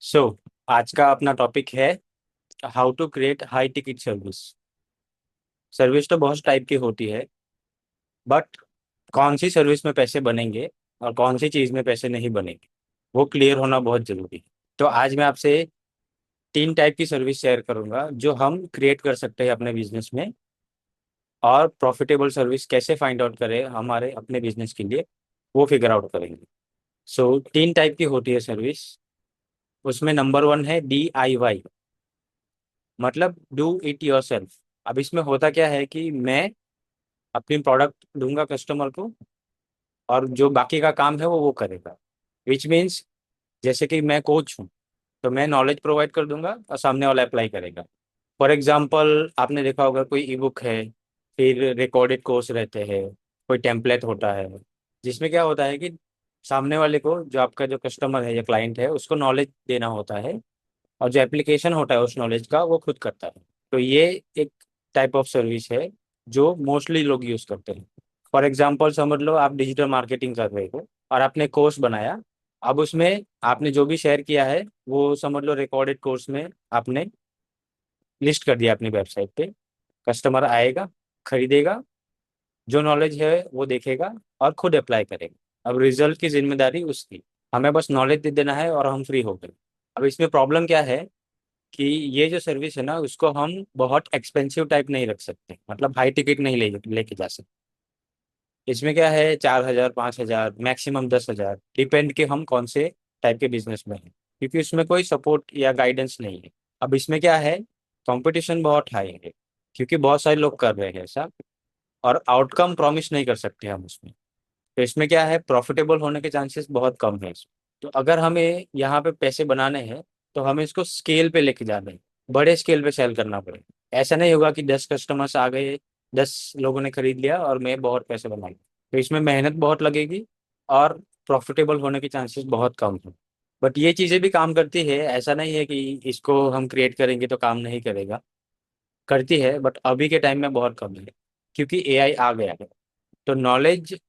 सो आज का अपना टॉपिक है how to create high ticket service. Service तो बहुत टाइप की होती है, बट कौन सी सर्विस में पैसे बनेंगे और कौन सी चीज़ में पैसे नहीं बनेंगे वो क्लियर होना बहुत ज़रूरी है। तो आज मैं आपसे तीन टाइप की सर्विस शेयर करूंगा जो हम क्रिएट कर सकते हैं अपने बिजनेस में, और प्रॉफिटेबल सर्विस कैसे फाइंड आउट करें हमारे अपने बिजनेस के लिए वो फिगर आउट करेंगे। तीन टाइप की होती है सर्विस। उसमें नंबर वन है DIY, मतलब डू इट योर सेल्फ। अब इसमें होता क्या है कि मैं अपनी प्रोडक्ट दूंगा कस्टमर को, और जो बाकी का काम है वो करेगा। विच मीन्स, जैसे कि मैं कोच हूँ तो मैं नॉलेज प्रोवाइड कर दूंगा और सामने वाला अप्लाई करेगा। फॉर एग्जाम्पल, आपने देखा होगा कोई ई बुक है, फिर रिकॉर्डेड कोर्स रहते हैं, कोई टेम्पलेट होता है, जिसमें क्या होता है कि सामने वाले को, जो आपका जो कस्टमर है या क्लाइंट है, उसको नॉलेज देना होता है, और जो एप्लीकेशन होता है उस नॉलेज का वो खुद करता है। तो ये एक टाइप ऑफ सर्विस है जो मोस्टली लोग यूज करते हैं। फॉर एग्जाम्पल समझ लो आप डिजिटल मार्केटिंग कर रहे हो और आपने कोर्स बनाया। अब उसमें आपने जो भी शेयर किया है वो समझ लो रिकॉर्डेड कोर्स में आपने लिस्ट कर दिया अपनी वेबसाइट पे। कस्टमर आएगा, खरीदेगा, जो नॉलेज है वो देखेगा और खुद अप्लाई करेगा। अब रिजल्ट की जिम्मेदारी उसकी, हमें बस नॉलेज दे देना है और हम फ्री हो गए। अब इसमें प्रॉब्लम क्या है कि ये जो सर्विस है ना, उसको हम बहुत एक्सपेंसिव टाइप नहीं रख सकते, मतलब हाई टिकट नहीं लेके जा सकते। इसमें क्या है, 4,000 5,000 मैक्सिमम 10,000, डिपेंड कि हम कौन से टाइप के बिजनेस में हैं, क्योंकि उसमें कोई सपोर्ट या गाइडेंस नहीं है। अब इसमें क्या है, कंपटीशन बहुत हाई है, क्योंकि बहुत सारे लोग कर रहे हैं ऐसा, और आउटकम प्रॉमिस नहीं कर सकते हम उसमें। तो इसमें क्या है, प्रॉफिटेबल होने के चांसेस बहुत कम है इसमें। तो अगर हमें यहाँ पे पैसे बनाने हैं तो हमें इसको स्केल पे लेके जाना है, बड़े स्केल पे सेल करना पड़ेगा। ऐसा नहीं होगा कि 10 कस्टमर्स आ गए, 10 लोगों ने खरीद लिया और मैं बहुत पैसे बनाए। तो इसमें मेहनत बहुत लगेगी और प्रॉफिटेबल होने के चांसेस बहुत कम है। बट ये चीज़ें भी काम करती है, ऐसा नहीं है कि इसको हम क्रिएट करेंगे तो काम नहीं करेगा। करती है, बट अभी के टाइम में बहुत कम है, क्योंकि AI आ गया है। तो नॉलेज,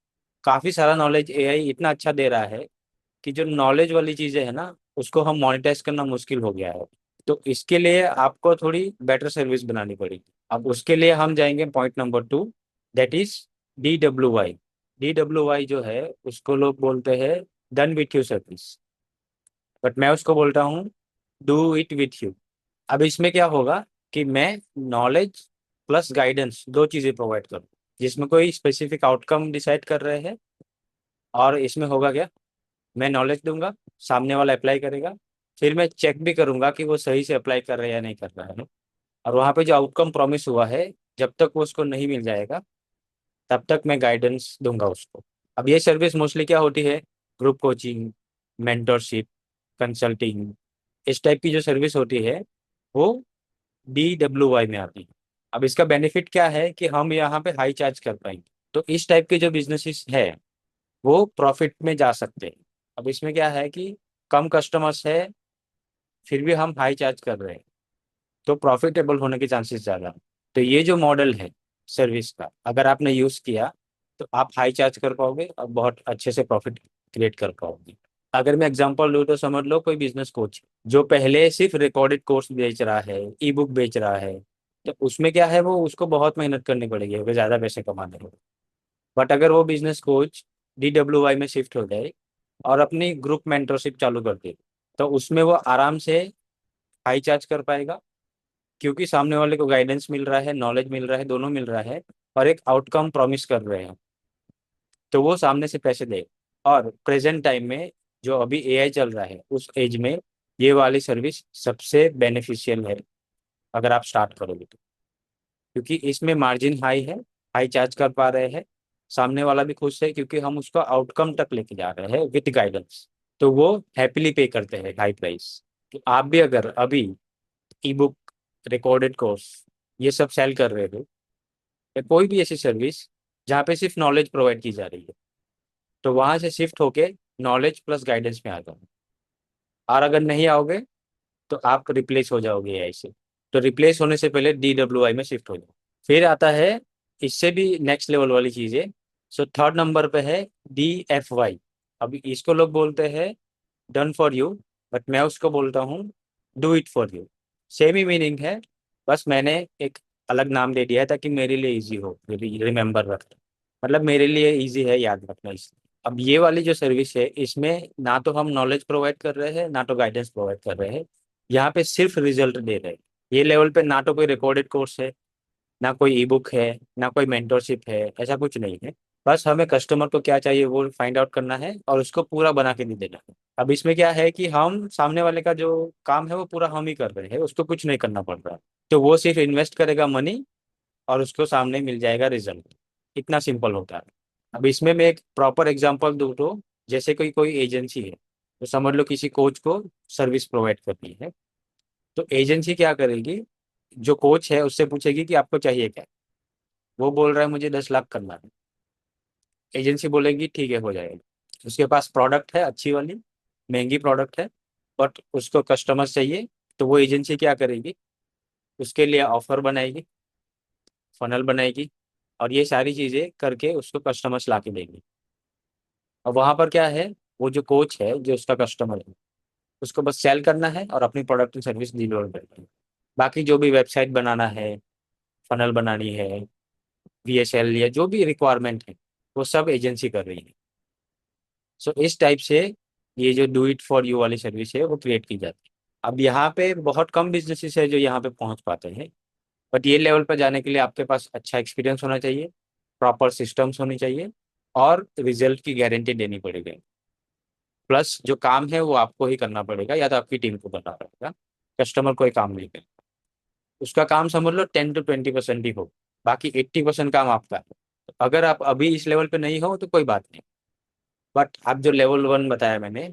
काफ़ी सारा नॉलेज AI इतना अच्छा दे रहा है कि जो नॉलेज वाली चीजें है ना, उसको हम मोनेटाइज करना मुश्किल हो गया है। तो इसके लिए आपको थोड़ी बेटर सर्विस बनानी पड़ेगी। अब उसके लिए हम जाएंगे point number two, that is DWY। DWY जो है उसको लोग बोलते हैं done with you service, but मैं उसको बोलता हूँ डू इट विथ यू। अब इसमें क्या होगा कि मैं नॉलेज प्लस गाइडेंस दो चीजें प्रोवाइड करूँ, जिसमें कोई स्पेसिफिक आउटकम डिसाइड कर रहे हैं। और इसमें होगा क्या, मैं नॉलेज दूंगा, सामने वाला अप्लाई करेगा, फिर मैं चेक भी करूंगा कि वो सही से अप्लाई कर रहा है या नहीं कर रहा है। और वहाँ पे जो आउटकम प्रॉमिस हुआ है, जब तक वो उसको नहीं मिल जाएगा तब तक मैं गाइडेंस दूंगा उसको। अब ये सर्विस मोस्टली क्या होती है, ग्रुप कोचिंग, मेंटरशिप, कंसल्टिंग, इस टाइप की जो सर्विस होती है वो DWY में आती है। अब इसका बेनिफिट क्या है कि हम यहाँ पे हाई चार्ज कर पाएंगे। तो इस टाइप के जो बिजनेसेस है वो प्रॉफिट में जा सकते हैं। अब इसमें क्या है कि कम कस्टमर्स है, फिर भी हम हाई चार्ज कर रहे हैं, तो प्रॉफिटेबल होने के चांसेस ज़्यादा हैं। तो ये जो मॉडल है सर्विस का, अगर आपने यूज़ किया तो आप हाई चार्ज कर पाओगे और बहुत अच्छे से प्रॉफिट क्रिएट कर पाओगे। अगर मैं एग्जांपल दूँ तो समझ लो कोई बिजनेस कोच जो पहले सिर्फ रिकॉर्डेड कोर्स बेच रहा है, ई बुक बेच रहा है, तो उसमें क्या है, वो उसको बहुत मेहनत करनी पड़ेगी अगर ज़्यादा पैसे कमाने हो। बट अगर वो बिजनेस कोच DWY में शिफ्ट हो जाए और अपनी ग्रुप मेंटरशिप चालू कर दे, तो उसमें वो आराम से हाई चार्ज कर पाएगा, क्योंकि सामने वाले को गाइडेंस मिल रहा है, नॉलेज मिल रहा है, दोनों मिल रहा है, और एक आउटकम प्रॉमिस कर रहे हैं, तो वो सामने से पैसे दे। और प्रेजेंट टाइम में जो अभी AI चल रहा है उस एज में ये वाली सर्विस सबसे बेनिफिशियल है अगर आप स्टार्ट करोगे तो, क्योंकि इसमें मार्जिन हाई है, हाई चार्ज कर पा रहे हैं, सामने वाला भी खुश है क्योंकि हम उसको आउटकम तक लेके जा रहे हैं विद गाइडेंस। तो वो हैप्पीली पे करते हैं हाई प्राइस। तो आप भी अगर अभी ई बुक, रिकॉर्डेड कोर्स, ये सब सेल कर रहे हो, या कोई भी ऐसी सर्विस जहाँ पे सिर्फ नॉलेज प्रोवाइड की जा रही है, तो वहां से शिफ्ट होके नॉलेज प्लस गाइडेंस में आ जाओ। और अगर नहीं आओगे तो आप रिप्लेस हो जाओगे AI से। तो रिप्लेस होने से पहले DWI में शिफ्ट हो जाओ। फिर आता है इससे भी नेक्स्ट लेवल वाली चीजें। थर्ड नंबर पे है DFY। अभी इसको लोग बोलते हैं डन फॉर यू। बट मैं उसको बोलता हूँ do it for you. Same he meaning है, बस मैंने एक अलग नाम दे दिया है ताकि मेरे लिए इजी हो रिमेम्बर रखना। मतलब मेरे लिए इजी है याद रखना इसलिए। अब ये वाली जो सर्विस है इसमें ना तो हम नॉलेज प्रोवाइड कर रहे हैं ना तो गाइडेंस प्रोवाइड कर रहे हैं, यहाँ पे सिर्फ रिजल्ट दे रहे हैं। ये लेवल पे ना तो कोई रिकॉर्डेड कोर्स है, ना कोई ई बुक है, ना कोई मेंटोरशिप है, ऐसा कुछ नहीं है। बस हमें कस्टमर को क्या चाहिए वो फाइंड आउट करना है और उसको पूरा बना के नहीं देना है। अब इसमें क्या है कि हम सामने वाले का जो काम है वो पूरा हम ही कर रहे हैं, उसको कुछ नहीं करना पड़ रहा है। तो वो सिर्फ इन्वेस्ट करेगा मनी और उसको सामने मिल जाएगा रिजल्ट। इतना सिंपल होता है। अब इसमें मैं एक प्रॉपर एग्जांपल दूँ तो जैसे कोई कोई एजेंसी है, तो समझ लो किसी कोच को सर्विस प्रोवाइड करनी है। तो एजेंसी क्या करेगी, जो कोच है उससे पूछेगी कि आपको चाहिए क्या। वो बोल रहा है मुझे 10 लाख करना है। एजेंसी बोलेगी ठीक है हो जाएगा। उसके पास प्रोडक्ट है अच्छी वाली, महंगी प्रोडक्ट है, बट उसको कस्टमर्स चाहिए। तो वो एजेंसी क्या करेगी, उसके लिए ऑफर बनाएगी, फनल बनाएगी, और ये सारी चीज़ें करके उसको कस्टमर्स ला के देंगी। और वहाँ पर क्या है, वो जो कोच है जो उसका कस्टमर है उसको बस सेल करना है और अपनी प्रोडक्ट एंड सर्विस डिलीवर करनी है। बाकी जो भी वेबसाइट बनाना है, फनल बनानी है, VSL या जो भी रिक्वायरमेंट है वो सब एजेंसी कर रही है। सो इस टाइप से ये जो डू इट फॉर यू वाली सर्विस है वो क्रिएट की जाती है। अब यहाँ पे बहुत कम बिजनेसेस है जो यहाँ पे पहुँच पाते हैं। बट ये लेवल पर जाने के लिए आपके पास अच्छा एक्सपीरियंस होना चाहिए, प्रॉपर सिस्टम्स होनी चाहिए, और रिजल्ट की गारंटी देनी पड़ेगी। प्लस जो काम है वो आपको ही करना पड़ेगा या तो आपकी टीम को करना पड़ेगा। कस्टमर कोई काम नहीं करेगा। उसका काम समझ लो 10 to 20% ही हो, बाकी 80% काम आपका है। तो अगर आप अभी इस लेवल पे नहीं हो तो कोई बात नहीं। बट आप जो लेवल 1 बताया मैंने,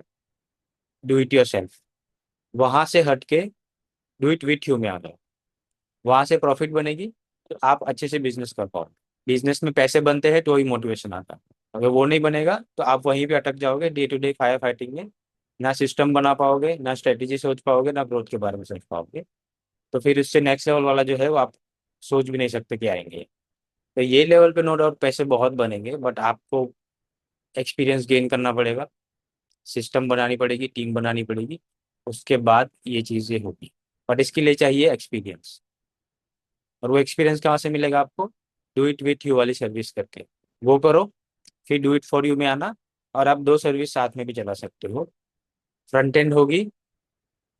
डू इट योर सेल्फ, वहां से हट के डू इट विथ यू में आ गए। वहां से प्रॉफिट बनेगी तो आप अच्छे से बिजनेस कर पाओगे। बिजनेस में पैसे बनते हैं तो ही मोटिवेशन आता है। अगर वो नहीं बनेगा तो आप वहीं पे अटक जाओगे day to day fire fighting में। ना सिस्टम बना पाओगे, ना स्ट्रेटेजी सोच पाओगे, ना ग्रोथ के बारे में सोच पाओगे। तो फिर इससे नेक्स्ट लेवल वाला जो है वो आप सोच भी नहीं सकते कि आएंगे। तो ये लेवल पे नो डाउट पैसे बहुत बनेंगे, बट आपको एक्सपीरियंस गेन करना पड़ेगा, सिस्टम बनानी पड़ेगी, टीम बनानी पड़ेगी। उसके बाद ये चीज़ें होगी। बट इसके लिए चाहिए एक्सपीरियंस। और वो एक्सपीरियंस कहाँ से मिलेगा आपको, डू इट विथ यू वाली सर्विस करके वो करो। फिर डू इट फॉर यू में आना, और आप दो सर्विस साथ में भी चला सकते हो। फ्रंट एंड होगी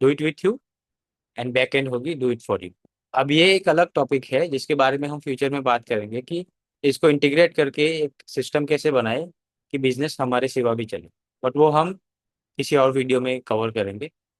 do it with you, and back and होगी डू इट फॉर यू। अब ये एक अलग टॉपिक है जिसके बारे में हम फ्यूचर में बात करेंगे कि इसको इंटीग्रेट करके एक सिस्टम कैसे बनाए कि बिजनेस हमारे सिवा भी चले। बट वो हम किसी और वीडियो में कवर करेंगे।